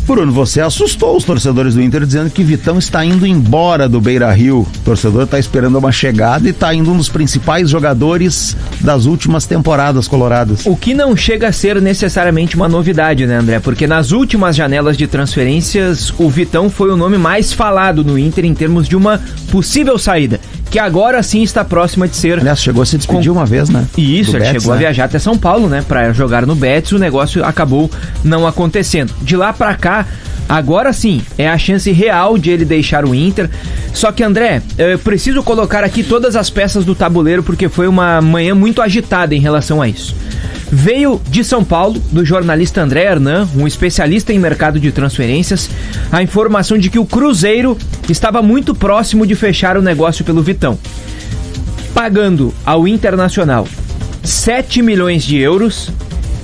Bruno, você assustou os torcedores do Inter dizendo que Vitão está indo embora do Beira-Rio. O torcedor está esperando uma chegada e está indo um dos principais jogadores das últimas temporadas coloradas. O que não chega a ser necessariamente uma novidade, né, André? Porque nas últimas janelas de transferências, o Vitão foi o nome mais falado no Inter em termos de uma possível saída, que agora sim está próxima de ser... Aliás, chegou a se despedir uma vez, né? Isso, ele Betis, chegou a viajar até São Paulo, né, para jogar no Betis. O negócio acabou não acontecendo. De lá para cá, agora sim, é a chance real de ele deixar o Inter. Só que, André, eu preciso colocar aqui todas as peças do tabuleiro, porque foi uma manhã muito agitada em relação a isso. Veio de São Paulo, do jornalista André Hernan, um especialista em mercado de transferências, a informação de que o Cruzeiro estava muito próximo de fechar o negócio pelo Vitão, pagando ao Internacional 7 milhões de euros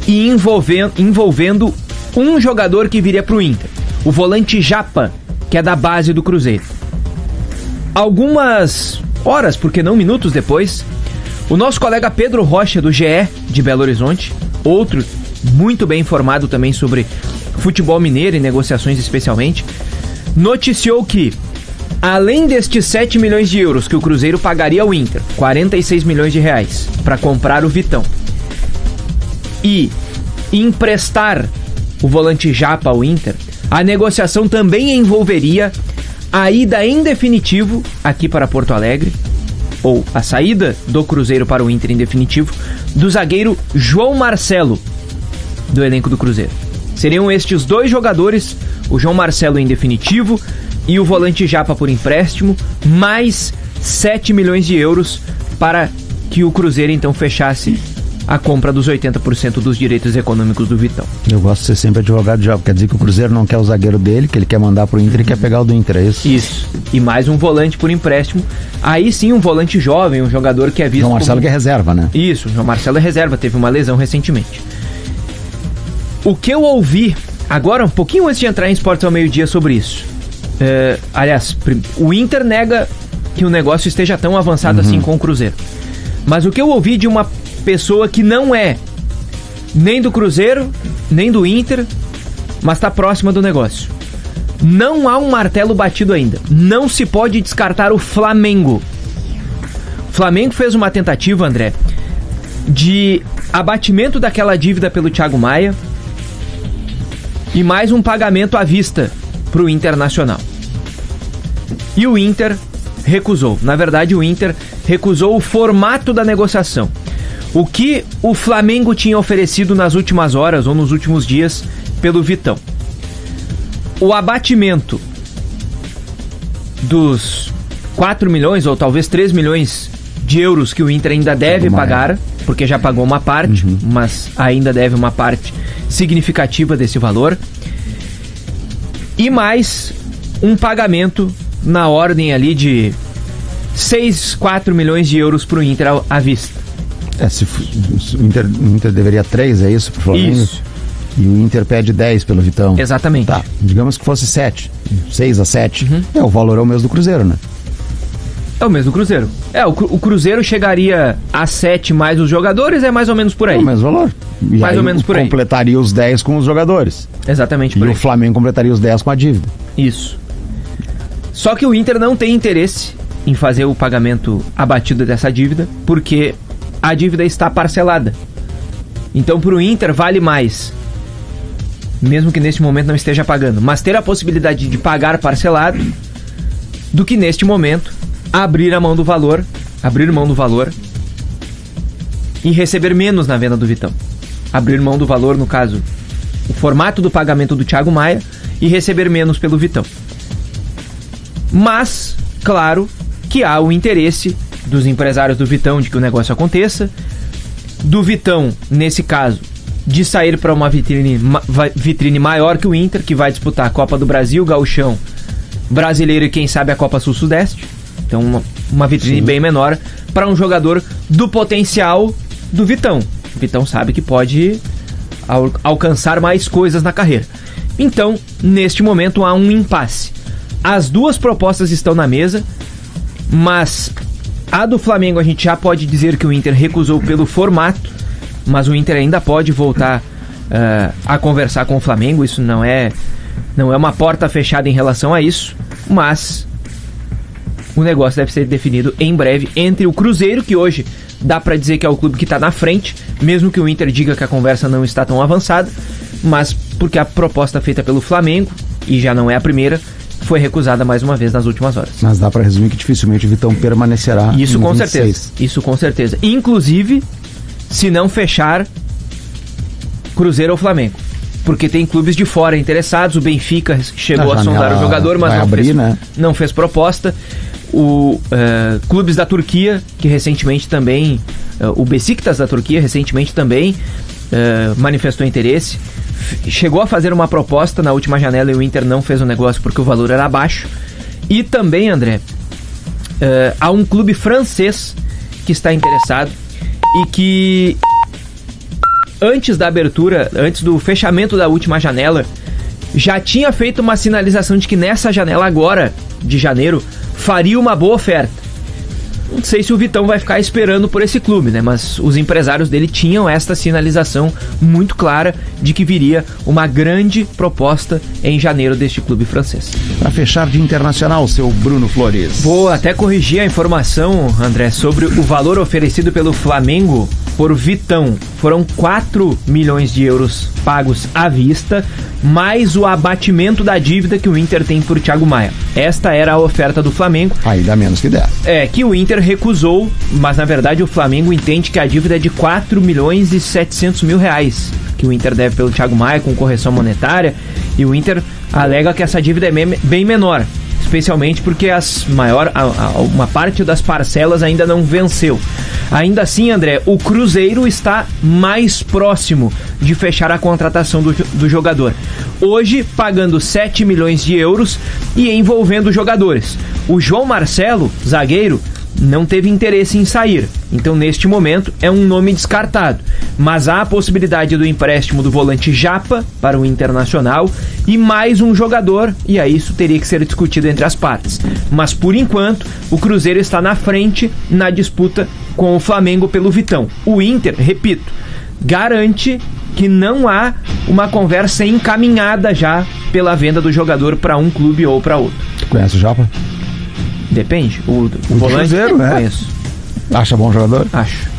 e envolvendo um jogador que viria para o Inter, o volante Japa, que é da base do Cruzeiro. Algumas horas, por que não minutos depois, o nosso colega Pedro Rocha, do GE de Belo Horizonte, outro muito bem informado também sobre futebol mineiro e negociações especialmente, noticiou que, além destes 7 milhões de euros que o Cruzeiro pagaria ao Inter, 46 milhões de reais, para comprar o Vitão, e emprestar o volante Japa ao Inter, a negociação também envolveria a ida em definitivo aqui para Porto Alegre, ou a saída do Cruzeiro para o Inter em definitivo, do zagueiro João Marcelo, do elenco do Cruzeiro. Seriam estes dois jogadores, o João Marcelo em definitivo e o volante Japa por empréstimo, mais 7 milhões de euros para que o Cruzeiro então fechasse a compra dos 80% dos direitos econômicos do Vitão. Eu gosto de ser sempre advogado de jogo. Quer dizer que o Cruzeiro não quer o zagueiro dele, que ele quer mandar pro Inter e quer pegar o do Inter, é isso? Isso. E mais um volante por empréstimo. Aí sim, um volante jovem, um jogador que é visto... João Marcelo que é reserva, né? Isso, João Marcelo é reserva, teve uma lesão recentemente. O que eu ouvi, agora um pouquinho antes de entrar em Esportes ao Meio-Dia sobre isso. Aliás, o Inter nega que o negócio esteja tão avançado assim com o Cruzeiro. Mas o que eu ouvi de uma pessoa que não é nem do Cruzeiro, nem do Inter, mas está próxima do negócio. Não há um martelo batido ainda. Não se pode descartar o Flamengo. O Flamengo fez uma tentativa, André, de abatimento daquela dívida pelo Thiago Maia e mais um pagamento à vista para o Internacional. E o Inter recusou. Na verdade, o Inter recusou o formato da negociação. O que o Flamengo tinha oferecido nas últimas horas ou nos últimos dias pelo Vitão. O abatimento dos 4 milhões ou talvez 3 milhões de euros que o Inter ainda deve pagar, porque já pagou uma parte, mas ainda deve uma parte significativa desse valor. E mais um pagamento na ordem ali de 4 milhões de euros para o Inter à vista. O Inter deveria 3, é isso, pro Flamengo? Isso. E o Inter pede 10 pelo Vitão. Exatamente. Tá, digamos que fosse 7, 6 a 7. O valor é o mesmo do Cruzeiro, né? É o mesmo do Cruzeiro. O Cruzeiro chegaria a 7 mais os jogadores, é mais ou menos por aí. É o mesmo valor. E mais ou menos por aí. Completaria os 10 com os jogadores. Exatamente por aí. E o Flamengo completaria os 10 com a dívida. Isso. Só que o Inter não tem interesse em fazer o pagamento abatido dessa dívida, porque a dívida está parcelada. Então, para o Inter, vale mais, mesmo que neste momento não esteja pagando, mas ter a possibilidade de pagar parcelado, do que neste momento abrir mão do valor e receber menos na venda do Vitão. Abrir mão do valor, no caso, o formato do pagamento do Thiago Maia, e receber menos pelo Vitão. Mas, claro, que há o interesse dos empresários do Vitão de que o negócio aconteça, do Vitão, nesse caso, de sair para uma vitrine maior que o Inter, que vai disputar a Copa do Brasil, Gauchão, Brasileiro e quem sabe a Copa Sul-Sudeste. Então uma vitrine bem menor para um jogador do potencial do Vitão. O Vitão sabe que pode alcançar mais coisas na carreira. Então, neste momento há um impasse. As duas propostas estão na mesa, mas a do Flamengo a gente já pode dizer que o Inter recusou pelo formato, mas o Inter ainda pode voltar a conversar com o Flamengo. Isso não é Não é uma porta fechada em relação a isso, mas o negócio deve ser definido em breve entre o Cruzeiro, que hoje dá pra dizer que é o clube que tá na frente, mesmo que o Inter diga que a conversa não está tão avançada, mas porque a proposta feita pelo Flamengo, e já não é a primeira, foi recusada mais uma vez nas últimas horas. Mas dá pra resumir que dificilmente o Vitão permanecerá. Isso com certeza. Isso com certeza. Inclusive, se não fechar Cruzeiro ou Flamengo. Porque tem clubes de fora interessados. O Benfica chegou a sondar o jogador, mas não fez proposta. Clubes da Turquia, que recentemente também... o Besiktas da Turquia recentemente também manifestou interesse. Chegou a fazer uma proposta na última janela e o Inter não fez o negócio porque o valor era baixo. E também, André, há um clube francês que está interessado e que antes da abertura, antes do fechamento da última janela, já tinha feito uma sinalização de que nessa janela agora, de janeiro, faria uma boa oferta. Não sei se o Vitão vai ficar esperando por esse clube, né? Mas os empresários dele tinham esta sinalização muito clara de que viria uma grande proposta em janeiro deste clube francês. Para fechar de Internacional, seu Bruno Flores. Vou até corrigir a informação, André, sobre o valor oferecido pelo Flamengo por Vitão. Foram 4 milhões de euros pagos à vista, mais o abatimento da dívida que o Inter tem por Thiago Maia. Esta era a oferta do Flamengo. Aí dá menos que 10. Que o Inter recusou, mas na verdade o Flamengo entende que a dívida é de 4 milhões e 700 mil reais que o Inter deve pelo Thiago Maia com correção monetária, e o Inter alega que essa dívida é bem menor, especialmente porque uma parte das parcelas ainda não venceu. Ainda assim, André, o Cruzeiro está mais próximo de fechar a contratação do jogador. Hoje, pagando 7 milhões de euros e envolvendo jogadores. O João Marcelo, zagueiro, não teve interesse em sair. Então, neste momento, é um nome descartado. Mas há a possibilidade do empréstimo do volante Japa para o Internacional e mais um jogador, e aí isso teria que ser discutido entre as partes. Mas, por enquanto, o Cruzeiro está na frente na disputa com o Flamengo pelo Vitão. O Inter, repito, garante que não há uma conversa encaminhada já pela venda do jogador para um clube ou para outro. Conhece o Japa? Depende. O volante, Cruzeiro, né? Conheço. Acha bom jogador? Acho.